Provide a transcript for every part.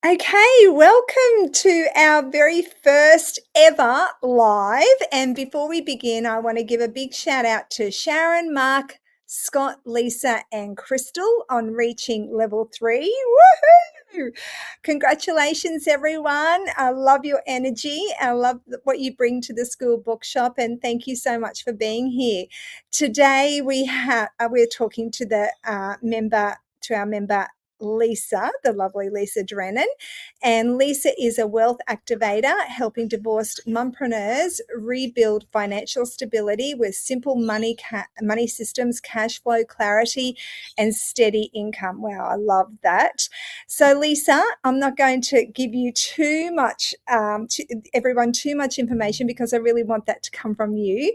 Okay, welcome to our very first ever live. And before we begin, I want to give a big shout out to Sharon, Mark, Scott, Lisa, and Crystal on reaching level 3. Woohoo! Congratulations, everyone. I love your energy. I love what you bring to the Skool Bookshop, and thank you so much for being here. Today, we're talking to our member Lisa, the lovely Lisa Drennon. And Lisa is a wealth activator helping divorced mompreneurs rebuild financial stability with simple money systems, cash flow clarity, and steady income. Wow, I love that. So, Lisa, I'm not going to give you too much, everyone, too much information because I really want that to come from you.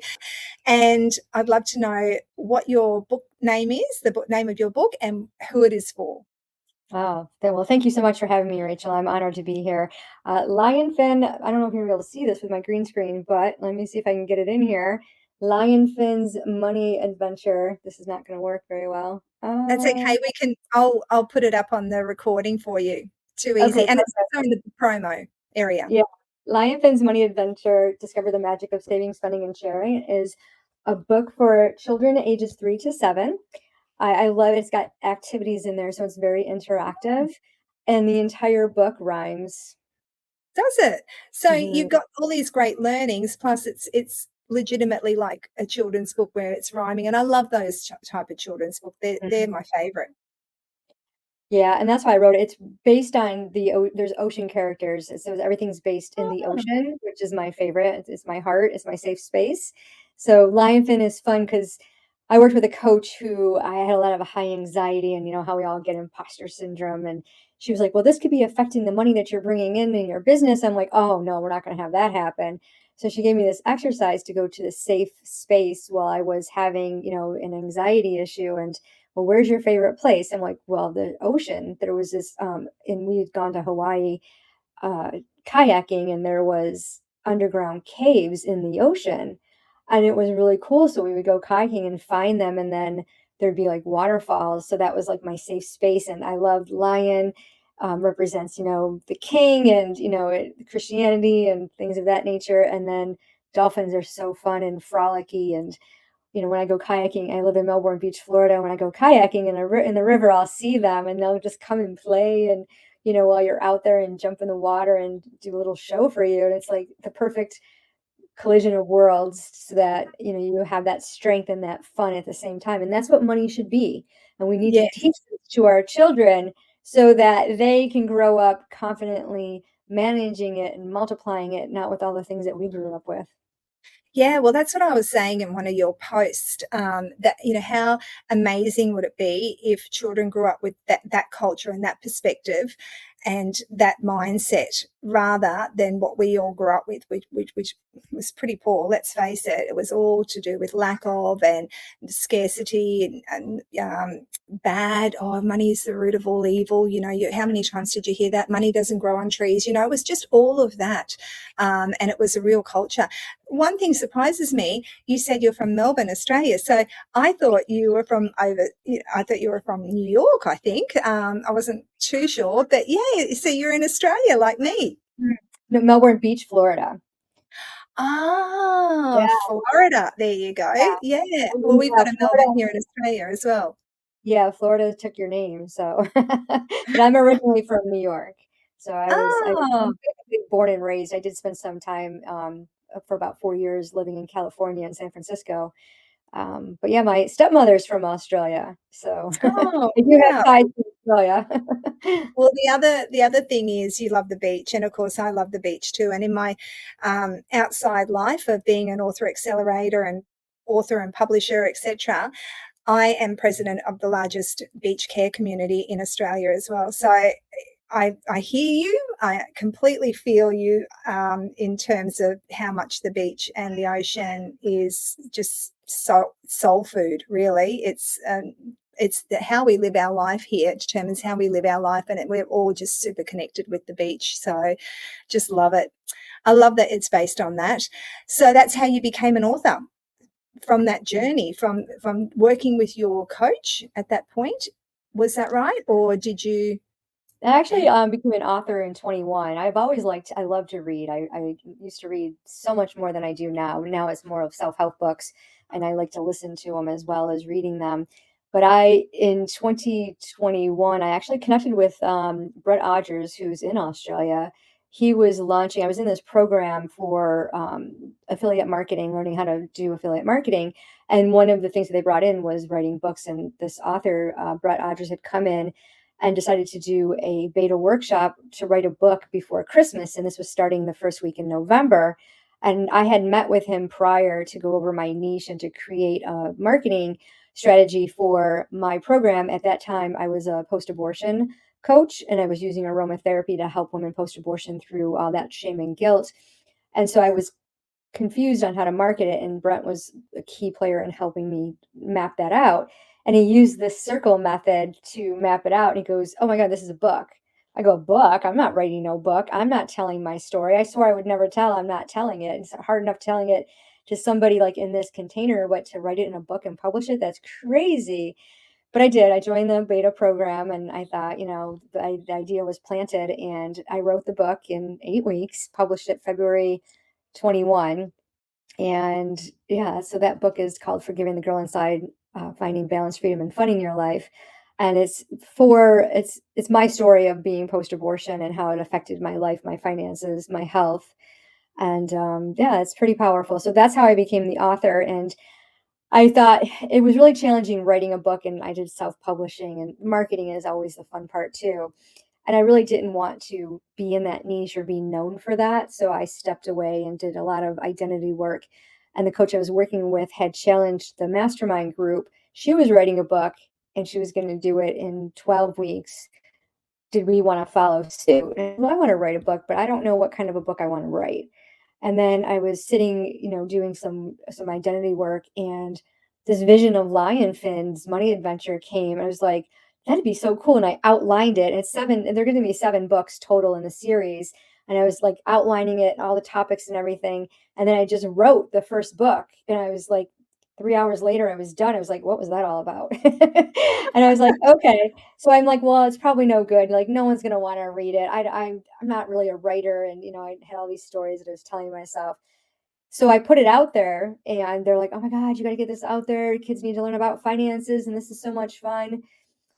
And I'd love to know what your book name is, the book name of your book, and who it is for. Oh, well, thank you so much for having me, Rachel. I'm honored to be here. LionPhin, I don't know if you're able to see this with my green screen, but let me see if I can get it in here. LionPhin's Money Adventure. This is not going to work very well. That's okay. We can. I'll put it up on the recording for you. Too easy, Okay, and it's perfect. also in the promo area. Yeah. LionPhin's Money Adventure, Discover the Magic of Saving, Spending, and Sharing is a book for children ages 3 to 7. I love it. It's got activities in there, so it's very interactive. And the entire book rhymes. Does it? So Mhm. you've got all these great learnings. Plus, it's legitimately like a children's book where it's rhyming, and I love those type of children's book. They're my favorite. Yeah, and that's why I wrote it. It's based on there's ocean characters, so everything's based in the Oh, ocean, which is my favorite. It's my heart, it's my safe space. So LionFin is fun because I worked with a coach who I had a lot of high anxiety, and you know how we all get imposter syndrome. And she was like, "Well, this could be affecting the money that you're bringing in your business." I'm like, "Oh no, we're not going to have that happen." So she gave me this exercise to go to the safe space while I was having, an anxiety issue, and well, where's your favorite place? I'm like, well, the ocean. There was this, and we had gone to Hawaii uh, kayaking, and there was underground caves in the ocean, and it was really cool. So we would go kayaking and find them, and then there'd be like waterfalls. So that was like my safe space, and I loved lion. Represents, the king and Christianity and things of that nature, and then dolphins are so fun and frolicky and when I go kayaking, I live in Melbourne Beach, Florida. When I go kayaking in the river, I'll see them and they'll just come and play. And, while you're out there and jump in the water and do a little show for you. And it's like the perfect collision of worlds so that, you have that strength and that fun at the same time. And that's what money should be. And we need yeah. to teach this to our children so that they can grow up confidently managing it and multiplying it, not with all the things that we grew up with. Yeah, well, that's what I was saying in one of your posts. That how amazing would it be if children grew up with that culture and that perspective, and that mindset, rather than what we all grew up with, which was pretty poor. Let's face it; it was all to do with lack of and scarcity and bad. Oh, money is the root of all evil. How many times did you hear that? Money doesn't grow on trees. It was just all of that, and it was a real culture. One thing surprises me. You said you're from Melbourne, Australia. So I thought you were from I thought you were from New York, I think. I wasn't too sure. But yeah, so you're in Australia like me. Mm. No, Melbourne Beach, Florida. Ah, Yeah, Florida. There you go. yeah. Yeah. Well, we've Yeah, got a Florida. Melbourne here in Australia as well. Yeah, Florida took your name, so but I'm originally from New York. So I'm Oh, basically born and raised. I did spend some time, for about 4 years living in California and San Francisco. But yeah, my stepmother's from Australia, so oh, I do have wow. ties to Australia. Well, the other thing is you love the beach, and of course I love the beach too. And in my outside life of being an author accelerator and author and publisher, etc., I am president of the largest beach care community in Australia as well. So I hear you. I completely feel you in terms of how much the beach and the ocean is just soul food. Really, it's how we live our life here. It determines how we live our life, and we're all just super connected with the beach. So, just love it. I love that it's based on that. So that's how you became an author, from that journey, from working with your coach at that point. Was that right, or did you? I actually became an author in 21. I love to read. I used to read so much more than I do now. Now it's more of self-help books, and I like to listen to them as well as reading them. But in 2021, I actually connected with Brett Odgers, who's in Australia. He was launching, I was in this program for affiliate marketing, learning how to do affiliate marketing. And one of the things that they brought in was writing books. And this author, Brett Odgers, had come in and decided to do a beta workshop to write a book before Christmas. And this was starting the first week in November. And I had met with him prior to go over my niche and to create a marketing strategy for my program. At that time, I was a post abortion coach, and I was using aromatherapy to help women post abortion through all that shame and guilt. And so I was confused on how to market it, and Brent was a key player in helping me map that out. And he used this circle method to map it out. And he goes, "Oh my God, this is a book." I go, "A book? I'm not writing no book. I'm not telling my story. I swore I would never tell. I'm not telling it. It's hard enough telling it to somebody like in this container, but to write it in a book and publish it, that's crazy." But I did. I joined the beta program, and I thought, the idea was planted, and I wrote the book in 8 weeks, published it February 21. And yeah, so that book is called Forgiving the Girl Inside, Finding Balance, Freedom, and Fun in Your Life. And it's my story of being post-abortion and how it affected my life, my finances, my health. And yeah, it's pretty powerful. So that's how I became the author. And I thought it was really challenging writing a book, and I did self-publishing, and marketing is always the fun part too. And I really didn't want to be in that niche or be known for that. So I stepped away and did a lot of identity work. And the coach I was working with had challenged the mastermind group. She was writing a book, and she was going to do it in 12 weeks. Did we want to follow suit? And well, I want to write a book, but I don't know what kind of a book I want to write. And then I was sitting, doing some identity work, and this vision of LionPhin's money adventure came. I was like, that'd be so cool. And I outlined it. It's seven, and there are going to be 7 books total in the series. And I was like outlining it, all the topics and everything. And then I just wrote the first book. And I was like, 3 hours later, I was done. I was like, what was that all about? And I was like, okay. So I'm like, well, it's probably no good. Like, no one's going to want to read it. I'm not really a writer. And, I had all these stories that I was telling myself. So I put it out there, and they're like, oh my God, you got to get this out there. Kids need to learn about finances, and this is so much fun.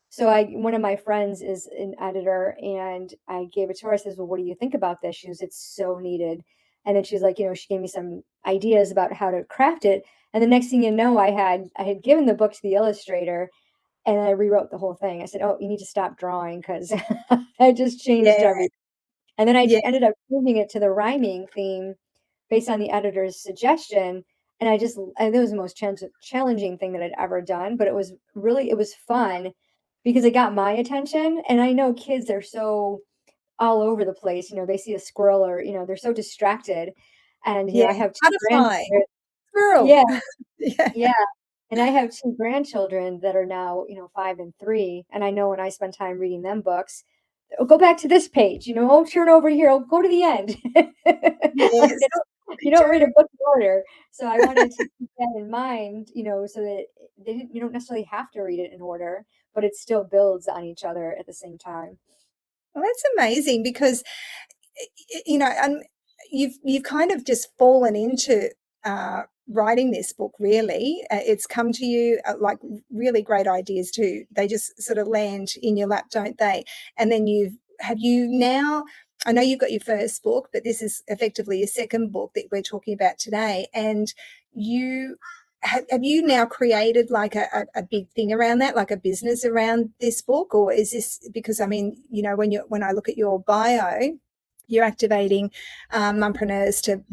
So one of my friends is an editor, and I gave it to her. I says, well, what do you think about this? She goes, it's so needed. And then she's like, she gave me some ideas about how to craft it. And the next thing you know, I had given the book to the illustrator, and I rewrote the whole thing. I said, oh, you need to stop drawing, because I just changed Yeah, everything. And then I yeah. ended up changing it to the rhyming theme based on the editor's suggestion. And it was the most challenging thing that I'd ever done, but it was fun because it got my attention. And I know kids, they're so all over the place. They see a squirrel, or, they're so distracted. And, Yeah, I have two butterfly, grandchildren. squirrel. Yeah. Yeah. Yeah. And I have 2 grandchildren that are now, 5 and 3. And I know when I spend time reading them books, "Oh, go back to this page, oh, turn over here, oh, go to the end." Like, Yes, you they don't read a do. book in order. So I wanted to keep that in mind, so that you don't necessarily have to read it in order, but it still builds on each other at the same time. Well, that's amazing because, and you've kind of just fallen into writing this book. Really, it's come to you like really great ideas too. They just sort of land in your lap, don't they? And then have you now. I know you've got your first book, but this is effectively your second book that we're talking about today. And you have you now created like a big thing around that, like a business around this book? Or is this because, I mean, when I look at your bio, you're activating mompreneurs to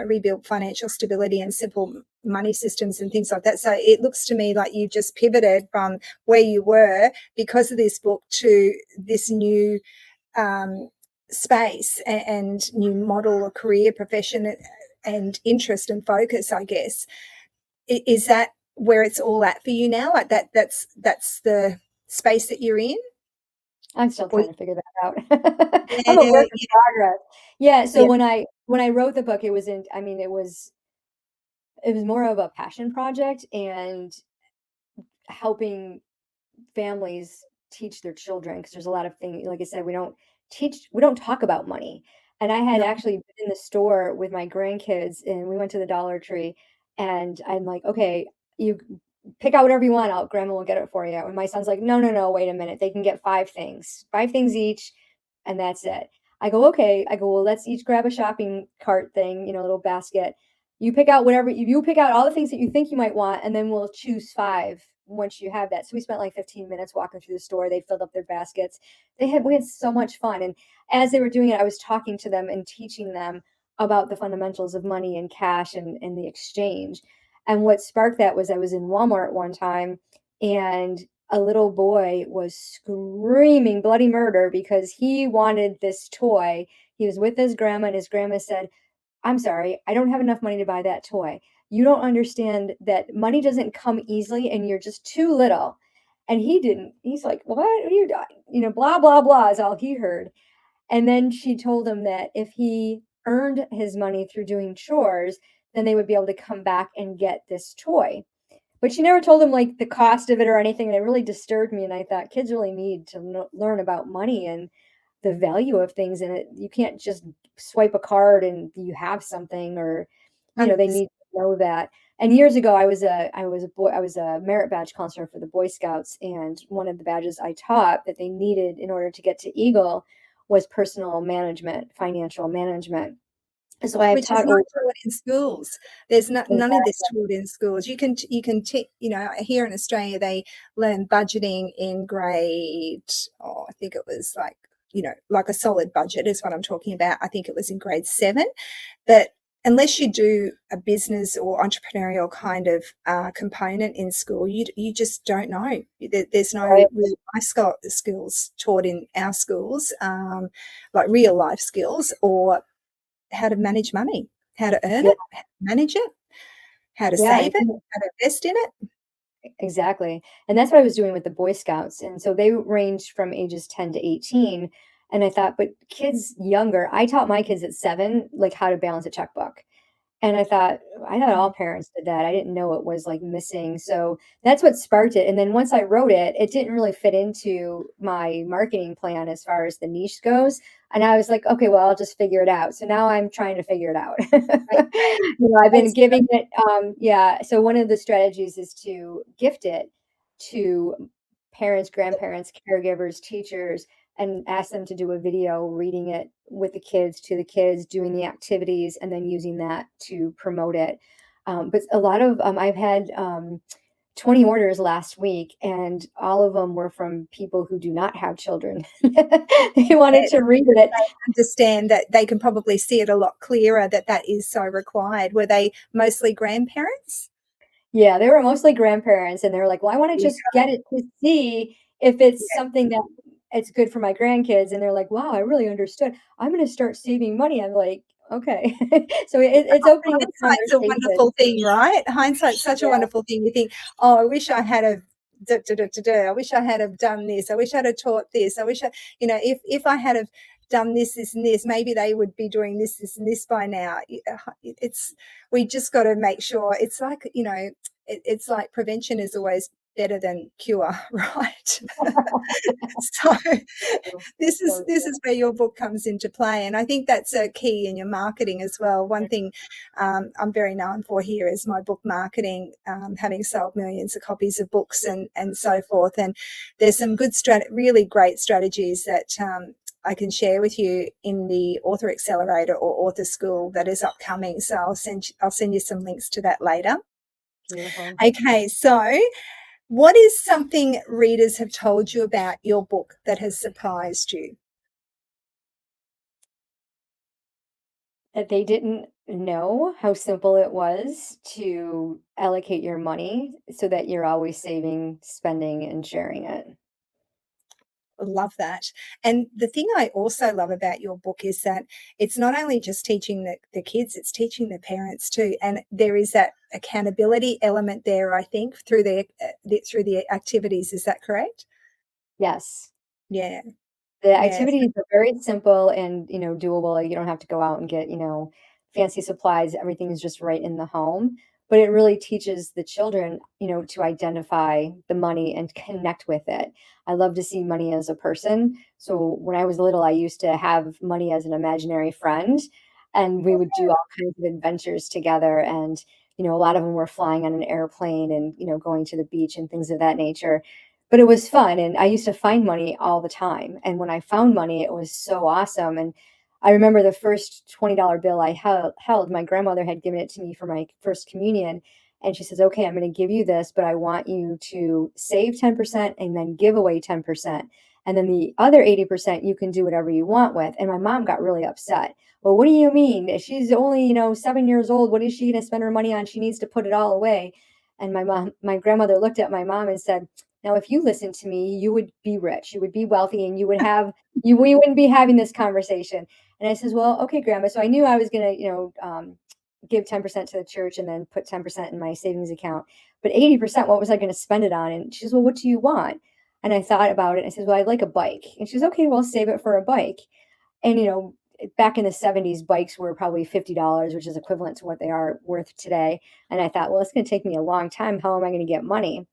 rebuild financial stability and simple money systems and things like that. So it looks to me like you've just pivoted from where you were because of this book to this new space and new model of career, profession, and interest and focus, I guess. Is that where it's all at for you now? Like that's the space that you're in? I'm still Or trying to figure that out. I'm a yeah, work in progress. Yeah, so yeah, when I wrote the book, it was more of a passion project, and helping families teach their children, because there's a lot of things, like I said, we don't talk about money. And I had No. actually been in the store with my grandkids, and we went to the Dollar Tree, and I'm like, okay, you pick out whatever you want. Grandma will get it for you. And my son's like, no, no, no, wait a minute. They can get five things each, and that's it. I go, okay. I go, well, let's each grab a shopping cart thing, little basket. You pick out whatever you pick out all the things that you think you might want, and then we'll choose five once you have that. So we spent like 15 minutes walking through the store. They filled up their baskets. We had so much fun. And as they were doing it, I was talking to them and teaching them about the fundamentals of money and cash and the exchange. And what sparked that was I was in Walmart one time, and a little boy was screaming bloody murder because he wanted this toy. He was with his grandma, and his grandma said, I'm sorry, I don't have enough money to buy that toy. You don't understand that money doesn't come easily, and you're just too little. And he didn't. He's like, what are you doing? Blah, blah, blah is all he heard. And then she told him that if he earned his money through doing chores, then they would be able to come back and get this toy. But she never told him like the cost of it or anything, and it really disturbed me. And I thought kids really need to learn about money and the value of things. And you can't just swipe a card and you have something, or they 100%. need to know that. And years ago, I was a merit badge counselor for the Boy Scouts, and one of the badges I taught that they needed in order to get to Eagle was personal management, financial management. And so I have Which is taught not over. taught in schools. There's none of this taught in schools. Here in Australia, they learn budgeting in grade, I think it was like a solid budget is what I'm talking about. I think it was in grade 7. But unless you do a business or entrepreneurial kind of component in school, you just don't know. There's no Right. real life skills taught in our schools, like real life skills, or how to manage money, how to earn Yeah, it, how to manage it, how to yeah, save it, how to invest in it. exactly. And that's what I was doing with the Boy Scouts. And so they ranged from ages 10 to 18. And I thought, but kids younger, I taught my kids at 7, like how to balance a checkbook. And I thought all parents did that. I didn't know it was like missing. So that's what sparked it. And then once I wrote it, it didn't really fit into my marketing plan as far as the niche goes. And I was like, okay, well, I'll just figure it out. So now I'm trying to figure it out. Okay, I've been that's giving it, yeah. So one of the strategies is to gift it to parents, grandparents, caregivers, teachers, and ask them to do a video reading it with the kids, to the kids, doing the activities, and then using that to promote it. But a lot of I've had 20 orders last week, and all of them were from people who do not have children. They wanted it. to read it. They understand that they can probably see it a lot clearer that is so required. Were they mostly grandparents? Yeah, they were mostly grandparents, and they were like, "Well, I wanna Yeah, just get it to see if it's something that it's good for my grandkids," and they're like, "Wow, I really understood. I'm gonna start saving money." I'm like, "Okay." So it's opening up hindsight's a conversations. wonderful thing, right? Hindsight's such a Yeah, wonderful thing. You think, oh, I wish I had a I wish I had have done this. I wish I'd have taught this. I wish if I had have done this, this, and this, maybe they would be doing this, this, and this by now. It's we just got to make sure. It's like it's like prevention is always better than cure, right? So so this is where your book comes into play, and I think that's a key in your marketing as well. One thing I'm very known for here is my book marketing, having sold millions of copies of books and so forth. And there's some good really great strategies that I can share with you in the Author Accelerator or Author School that is upcoming. So I'll send you some links to that later. beautiful. Okay, so what is something readers have told you about your book that has surprised you? That they didn't know how simple it was to allocate your money so that you're always saving, spending, and sharing it. Love that. And the thing I also love about your book is that it's not only just teaching the kids, it's teaching the parents too. And there is that accountability element there, I think, through through the activities. Is that correct? Yes. Yeah. The Yes. activities are very simple and, doable. Like, you don't have to go out and get, fancy supplies. Everything is just right in the home. but it really teaches the children, to identify the money and connect with it. I love to see money as a person. So when I was little, I used to have money as an imaginary friend, and we would do all kinds of adventures together. And, a lot of them were flying on an airplane and, going to the beach and things of that nature. But it was fun. And I used to find money all the time. And when I found money, it was so awesome. And I remember the first $20 bill I held, my grandmother had given it to me for my first communion. And she says, okay, I'm going to give you this, but I want you to save 10% and then give away 10%. And then the other 80% you can do whatever you want with. And my mom got really upset. Well, what do you mean? She's only, 7 years old. What is she going to spend her money on? She needs to put it all away. And my grandmother looked at my mom and said, now, if you listened to me, you would be rich, you would be wealthy, and we wouldn't be having this conversation. And I says, well, okay, Grandma. So I knew I was going to, give 10% to the church and then put 10% in my savings account. But 80%, what was I going to spend it on? And she says, well, what do you want? And I thought about it. I said, well, I'd like a bike. And she says, okay, well, save it for a bike. And, back in the 70s, bikes were probably $50, which is equivalent to what they are worth today. And I thought, well, it's going to take me a long time. How am I going to get money?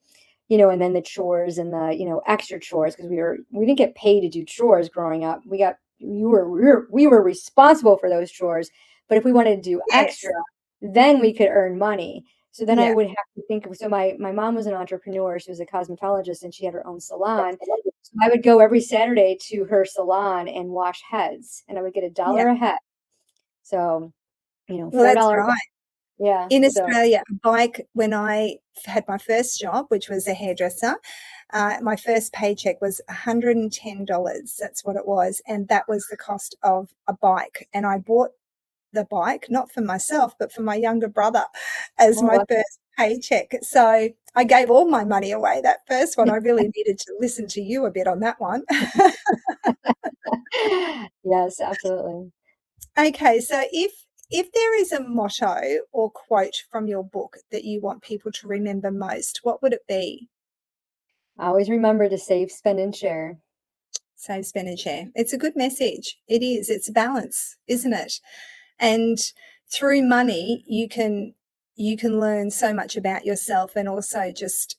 And then the chores and the, extra chores, because we didn't get paid to do chores growing up. We were responsible for those chores. But if we wanted to do Yes. extra, then we could earn money. So then I Yeah. would have to think of, so my mom was an entrepreneur. She was a cosmetologist and she had her own salon. So I would go every Saturday to her salon and wash heads, and I would get $1 Yeah. a head. So, Well, $4. that's right. Yeah. In So, Australia, a bike, when I had my first job, which was a hairdresser, my first paycheck was $110. That's what it was. And that was the cost of a bike. And I bought the bike, not for myself, but for my younger brother as my oh, first paycheck. So I gave all my money away that first one. I really needed to listen to you a bit on that one. yes, absolutely. Okay, so if there is a motto or quote from your book that you want people to remember most, what would it be? Always remember to save, spend, and share. Save, spend, and share. It's a good message. It is. It's a balance, isn't it? And through money, you can learn so much about yourself, and also just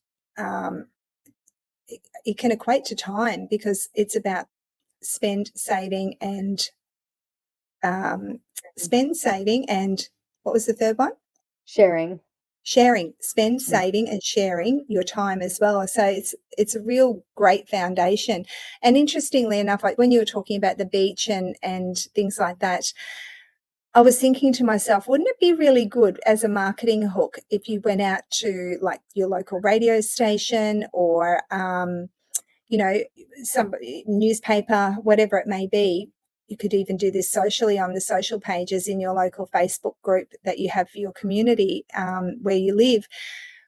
it can equate to time, because it's about spend, saving, and spend, saving, and what was the third one? Sharing. Sharing, spend, Mm. saving, and sharing your time as well. So it's a real great foundation. And interestingly enough, like when you were talking about the beach and things like that, I was thinking to myself, wouldn't it be really good as a marketing hook if you went out to like your local radio station, or some newspaper, whatever it may be. You could even do this socially on the social pages in your local Facebook group that you have for your community, where you live,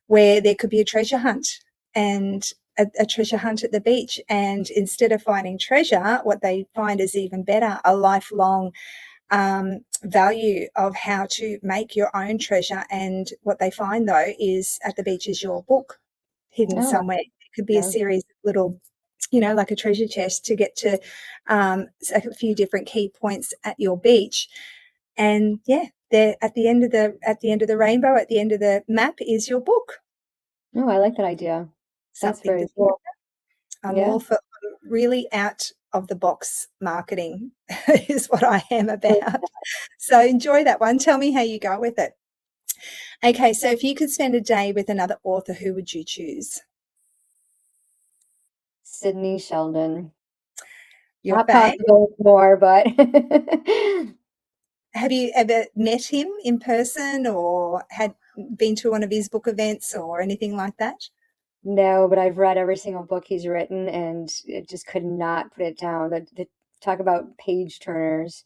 where there could be a treasure hunt, and a treasure hunt at the beach. And instead of finding treasure, what they find is even better, a lifelong value of how to make your own treasure. And what they find, though, is at the beach is your book hidden Oh, somewhere. It could be a yeah. series of little, like a treasure chest, to get to a few different key points at your beach. And yeah, there at the end of the rainbow, at the end of the map, is your book. Oh, I like that idea. That's Something to very think cool. about. I'm Yeah. all for really out of the box marketing is what I am about. So enjoy that one. Tell me how you go with it. Okay, so if you could spend a day with another author, who would you choose? Sydney Sheldon. Your Not fave? possible more, but Have you ever met him in person, or had been to one of his book events or anything like that? no, but I've read every single book he's written and it just could not put it down. The talk about page turners.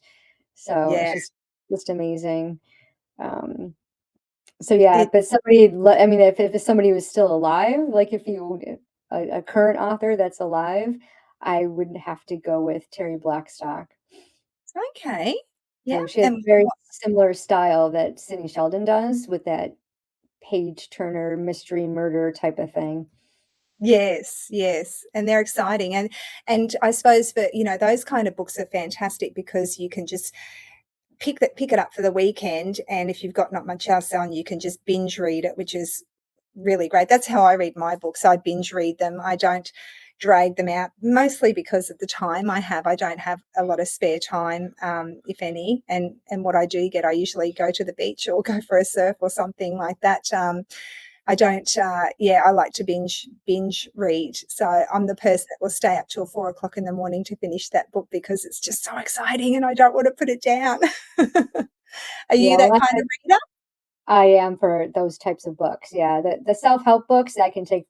So it's Yeah, just amazing. Um, so yeah, it but I mean, if somebody was still alive, like if you a current author that's alive, I would have to go with Terry Blackstock. okay. Yeah, So she has and a very similar style that Sydney Sheldon does with that page turner mystery murder type of thing. yes, yes, and they're exciting, and I suppose that those kind of books are fantastic, because you can just pick it up for the weekend, and if you've got not much else on, you can just binge read it, which is really great. That's how I read my books. I binge read them. I don't drag them out, mostly because of the time I have. I don't have a lot of spare time, if any, and what I do get, I usually go to the beach or go for a surf or something like that. I don't, I like to binge read. So I'm the person that will stay up till 4 o'clock in the morning to finish that book because it's just so exciting and I don't want to put it down. Are you Yeah, that well, kind of reader? I am for those types of books. Yeah, the self-help books that can take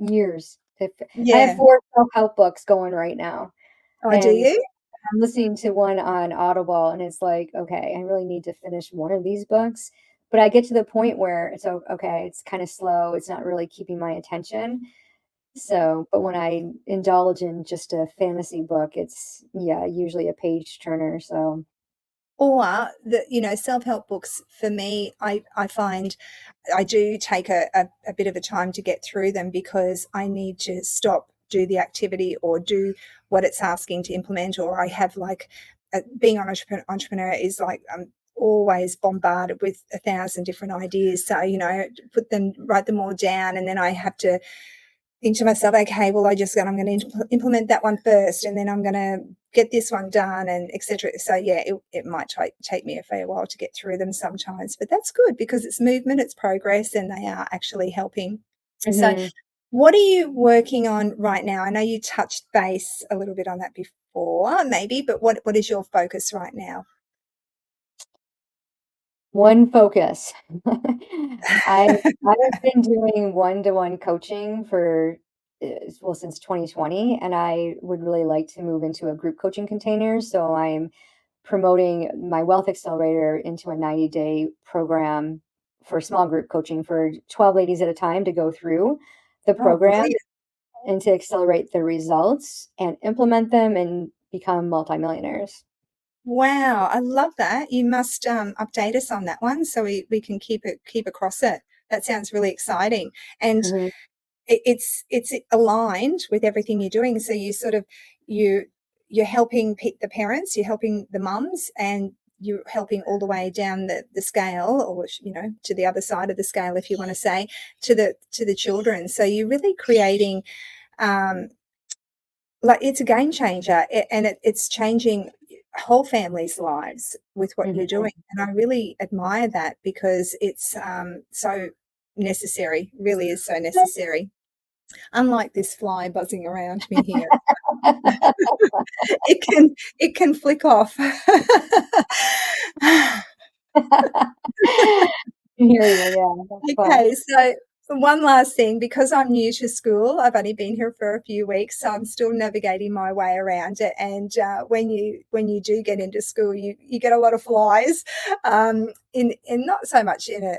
years. I have Yeah. 4 self-help books going right now, Oh, do and you? I'm listening to one on Audible, and it's like, okay, I really need to finish one of these books. But I get to the point where it's okay, it's kind of slow. It's not really keeping my attention. So, but when I indulge in just a fantasy book, it's usually a page turner. So, Or self-help books for me, I find I do take a bit of a time to get through them because I need to stop, do the activity or do what it's asking to implement, or I have like being an entrepreneur is like I'm always bombarded with 1,000 different ideas. So, write them all down, and then I have to think to myself, okay, well, I'm going to implement that one first, and then I'm going to get this one done, and etc. So yeah, it might take me a fair while to get through them sometimes, but that's good because it's movement, it's progress, and they are actually helping. So mhm. what are you working on right now? I know you touched base a little bit on that before, maybe, but what is your focus right now? One focus. I I've been doing one-to-one coaching for since 2020, and I would really like to move into a group coaching container. So I'm promoting my Wealth Accelerator into a 90-day program for small group coaching for 12 ladies at a time to go through the Oh, program brilliant. and to accelerate the results and implement them and become multimillionaires. Wow, I love that. You must update us on that one so we can keep across it. That sounds really exciting. And Mhm. it's aligned with everything you're doing. So you sort of you you're helping the parents, you're helping the mums, and you're helping all the way down the scale, or to the other side of the scale, if you want to say, to the children. So you're really creating, um, like, it's a game changer, and it's changing whole families' lives with what you're Mhm. doing. And I really admire that because it's so necessary, really is so necessary. Unlike this fly buzzing around me here, it can flick off. I hear you, yeah, that's fun. Okay, so one last thing, because I'm new to school, I've only been here for a few weeks, so I'm still navigating my way around it. And when you do get into school, you get a lot of flies, in not so much in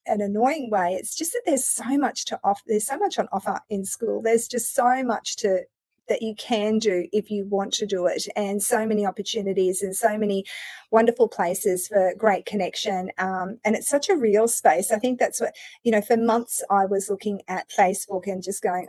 an annoying way. It's just that there's so much to offer. There's so much on offer in school. There's just so much that you can do if you want to do it, and so many opportunities and so many wonderful places for great connection. And it's such a real space. I think that's what, for months I was looking at Facebook and just going,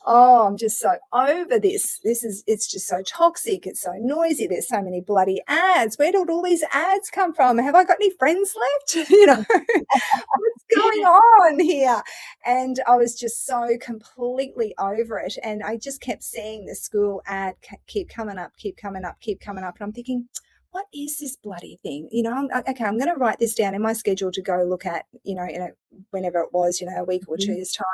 I'm just so over this. It's just so toxic. It's so noisy. There's so many bloody ads. Where did all these ads come from? Have I got any friends left? What's going on here? And I was just so completely over it. And I just kept seeing the school ad keep coming up, keep coming up, keep coming up. And I'm thinking, what is this bloody thing? I'm going to write this down in my schedule to go look at, whenever it was, a week or Mhm. 2's time.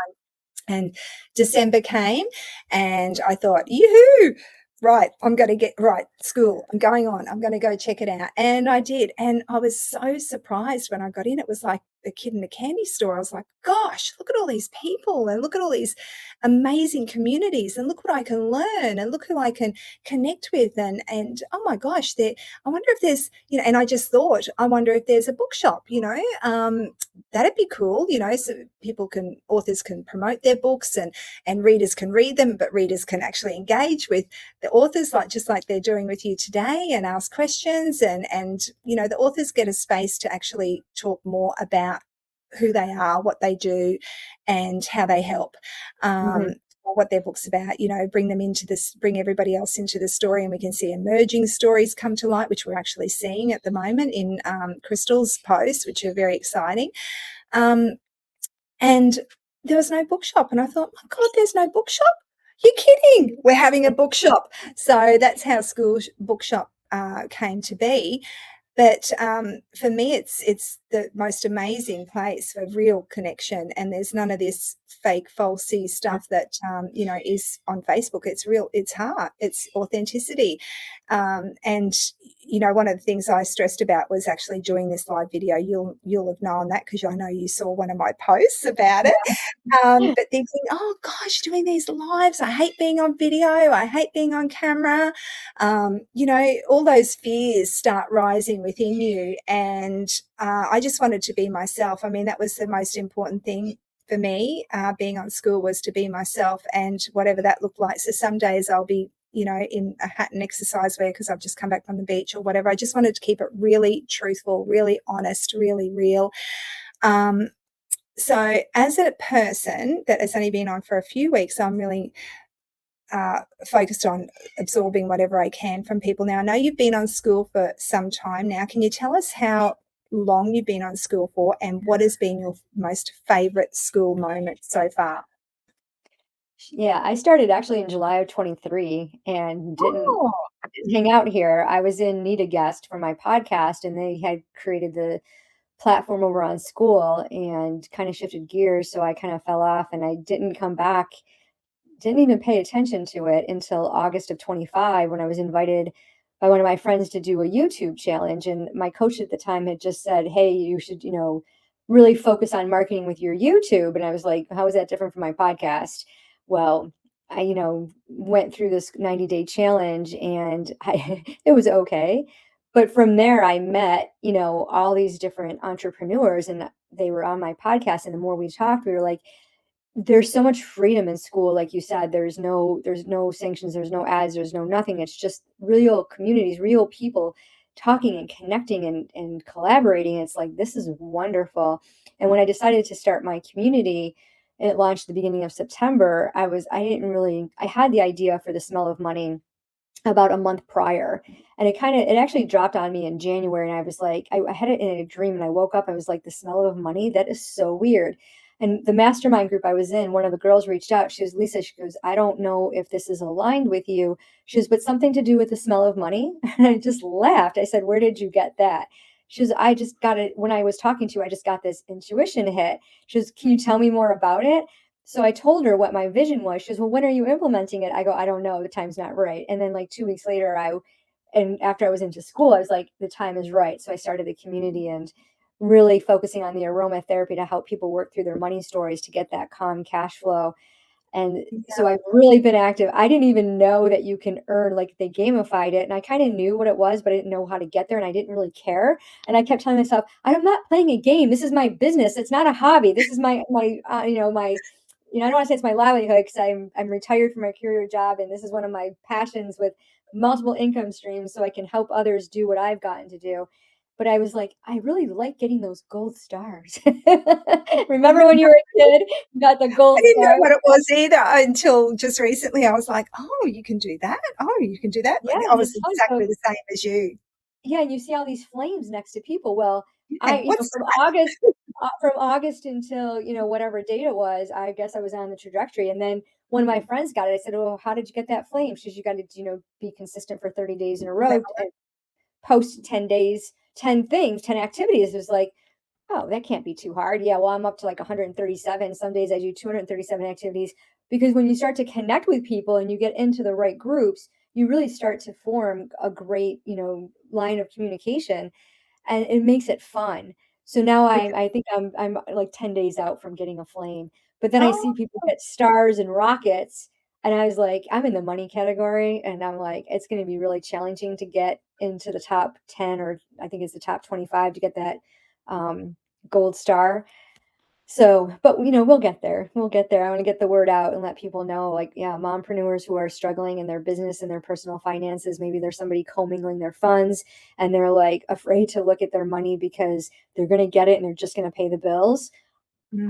And December came, and I thought, yoo-hoo, right, I'm going to get right, school, I'm going on, I'm going to go check it out. And I did. And I was so surprised when I got in. It was like a kid in a candy store. I was like, gosh, look at all these people, and look at all these amazing communities, and look what I can learn, and look who I can connect with. And oh my gosh, I wonder if there's, and I just thought, I wonder if there's a bookshop, that'd be cool, so authors can promote their books, and readers can read them, but readers can actually engage with the authors, just like they're doing with you today, and ask questions, and the authors get a space to actually talk more about who they are, what they do, and how they help. Mhm. what their book's about, bring them into this, bring everybody else into the story, and we can see emerging stories come to light, which we're actually seeing at the moment in Crystal's posts, which are very exciting. And there was no bookshop, and I thought, my God, there's no bookshop? You're kidding. We're having a bookshop. So that's how Skool Bookshop came to be. But for me, it's the most amazing place for real connection, and there's none of this fake, falsy stuff that is on Facebook. It's real, it's heart, it's authenticity, and one of the things I stressed about was actually doing this live video. You'll have known that because I know you saw one of my posts about it. But thinking, oh gosh, doing these lives, I hate being on video, I hate being on camera. All those fears start rising within you, and I just wanted to be myself. I mean, that was the most important thing for me. Being on Skool was to be myself, and whatever that looked like. So some days I'll be in a hat and exercise wear because I've just come back from the beach or whatever. I just wanted to keep it really truthful, really honest, really real. So as a person that has only been on for a few weeks, I'm really focused on absorbing whatever I can from people. Now, I know you've been on Skool for some time now. Can you tell us how long you've been on Skool for, and what has been your most favourite Skool moment so far? Yeah, I started actually in July of 23 and didn't hang out here. I was in need a guest for my podcast, and they had created the platform over on Skool and kind of shifted gears. So I kind of fell off and I didn't come back, didn't even pay attention to it until August of 25 when I was invited by one of my friends to do a YouTube challenge. And my coach at the time had just said, hey, you should, really focus on marketing with your YouTube. And I was like, how is that different from my podcast? Well, I, went through this 90-day challenge and it was okay. But from there, I met, all these different entrepreneurs, and they were on my podcast. And the more we talked, we were like, there's so much freedom in Skool. Like you said, there's no sanctions, there's no ads, there's no nothing. It's just real communities, real people talking and connecting and collaborating. It's like, this is wonderful. And when I decided to start my community, and it launched the beginning of September, I had the idea for the Smell of Money about a month prior, and it actually dropped on me in January, and I was like, I had it in a dream, and I woke up, I was like, the smell of money, that is so weird. And the mastermind group I was in, one of the girls reached out. She goes, Lisa, she goes, I don't know if this is aligned with you. She goes, but something to do with the smell of money. And I just laughed. I said, where did you get that? She goes, I just got it when I was talking to you. I just got this intuition hit. She goes, can you tell me more about it? So I told her what my vision was. She goes, well, when are you implementing it? I go, I don't know. The time's not right. And then like 2 weeks later, and after I was into Skool, I was like, the time is right. So I started the community and really focusing on the aromatherapy to help people work through their money stories to get that calm cash flow. And so I've really been active. I didn't even know that you can earn, like they gamified it. And I kind of knew what it was, but I didn't know how to get there. And I didn't really care. And I kept telling myself, I'm not playing a game. This is my business. It's not a hobby. This is my I don't want to say it's my livelihood because I'm retired from my career job. And this is one of my passions with multiple income streams so I can help others do what I've gotten to do. But I was like, I really like getting those gold stars. Remember when you were a kid, you got the gold I didn't know stars? what it was either until just recently. I was like, oh, you can do that. Oh, you can do that. Yeah, I and was it's fun. exactly So the same as you. yeah, and you see all these flames next to people. Well, Yeah. What's from August until, whatever date it was, I guess I was on the trajectory. And then when my friends got it, I said, oh, how did you get that flame? She said, you got to, be consistent for 30 days in a row and post 10 days, 10 things, 10 activities. It was like, oh, that can't be too hard. Yeah, well, I'm up to like 137. Some days I do 237 activities, because when you start to connect with people and you get into the right groups, you really start to form a great, line of communication, and it makes it fun. So now I think I'm like 10 days out from getting a flame. But then I oh, see people get stars and rockets, and I was like, I'm in the money category, and I'm like, it's going to be really challenging to get into the top 10, or I think it's the top 25 to get that gold star. So, but we'll get there. We'll get there. I want to get the word out and let people know, like, yeah, mompreneurs who are struggling in their business and their personal finances. Maybe there's somebody commingling their funds and they're like afraid to look at their money because they're going to get it and they're just going to pay the bills.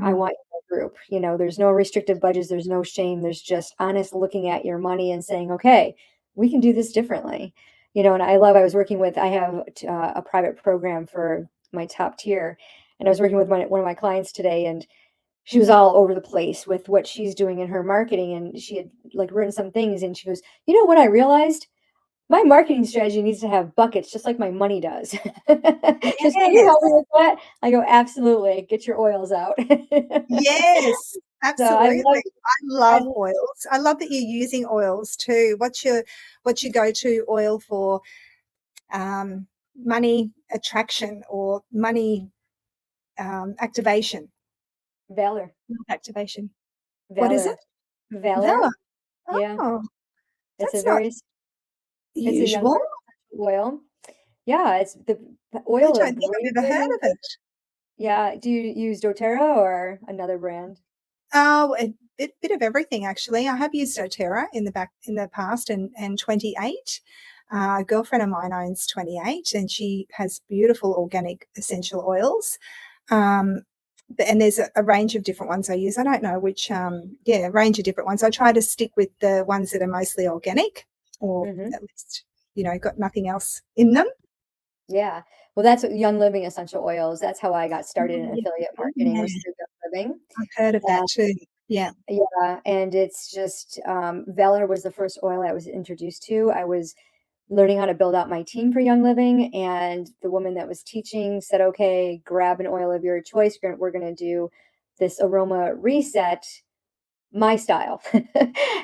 I want you to group. You know, there's no restrictive budgets, there's no shame, there's just honest looking at your money and saying, okay, we can do this differently. You know, and I was working with, I have a private program for my top tier, and I was working with one of my clients today, and she was all over the place with what she's doing in her marketing, and she had like written some things, and she goes, you know what I realized? My marketing strategy needs to have buckets just like my money does. She goes, "Can you Yes. help me with that?" I go, "Absolutely. Get your oils out." Yes, So I absolutely. love I I love oils. I love that you're using oils too. What's your go-to oil for money attraction or money activation? Valor. Activation. What is it? Valor. Valor. Vella. Yeah. Oh, It's a that's not very it's a young usual. oil. Yeah, it's the I oil of don't think I've ever heard bravery. of it. Yeah. Do you use doTERRA or another brand? Oh, a bit of everything actually. I have used doTERRA in the past and 28. A girlfriend of mine owns 28 and she has beautiful organic essential oils. Um, and there's a range of different ones I use. I don't know which, a range of different ones. I try to stick with the ones that are mostly organic or Mhm. at least, got nothing else in them. Yeah. Well, that's what Young Living essential oils. That's how I got started in Yeah, affiliate marketing was through Young Living. I've heard of that too. Yeah. Yeah, and it's just Valor was the first oil I was introduced to. I was learning how to build out my team for Young Living, and the woman that was teaching said, "Okay, grab an oil of your choice. We're going to do this aroma reset, my style,"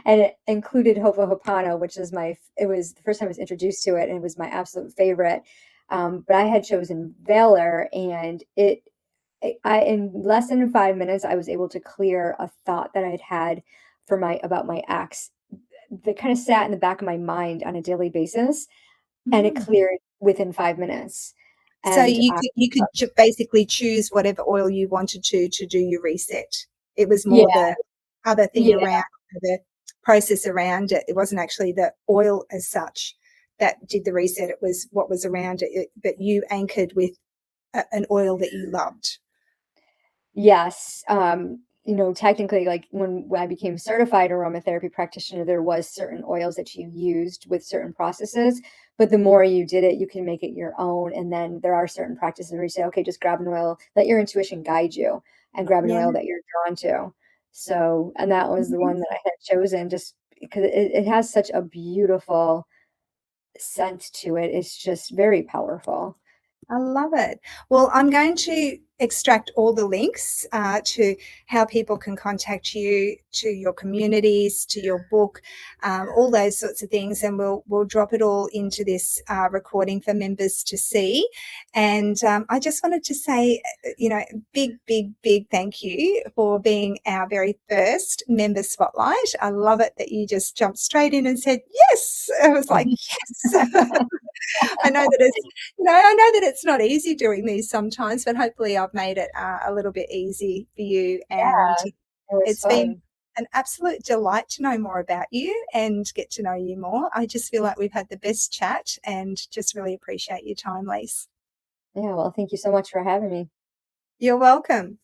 and it included Hopohopono, which is it was the first time I was introduced to it, and it was my absolute favorite. But I had chosen Valor, and in less than 5 minutes, I was able to clear a thought that I had had about my ex that kind of sat in the back of my mind on a daily basis, and it Mm. cleared within 5 minutes. So And you could basically choose whatever oil you wanted to do your reset. It was yeah, more the other thing yeah, around the process around it. It wasn't actually the oil as such that did the reset. It was what was around it, but you anchored with an oil that you loved. yes. Technically, like when I became certified aromatherapy practitioner, there was certain oils that you used with certain processes. But the more you did it, you can make it your own. And then there are certain practices where you say, okay, just grab an oil, let your intuition guide you, and grab an Yeah. oil that you're drawn to. So, and that was the one that I had chosen just because it has such a beautiful scent to it. It's just very powerful. I love it. Well, I'm going to extract all the links to how people can contact you, to your communities, to your book, all those sorts of things, and we'll drop it all into this recording for members to see. And I just wanted to say, big thank you for being our very first member spotlight. I love it that you just jumped straight in and said yes. I was like, yes. I know that it's not easy doing these sometimes, but hopefully I've made it a little bit easy for you. And Yeah, it was it's been fun. an absolute delight to know more about you and get to know you more. I just feel like we've had the best chat and just really appreciate your time, Lise. Yeah, well, thank you so much for having me. You're welcome.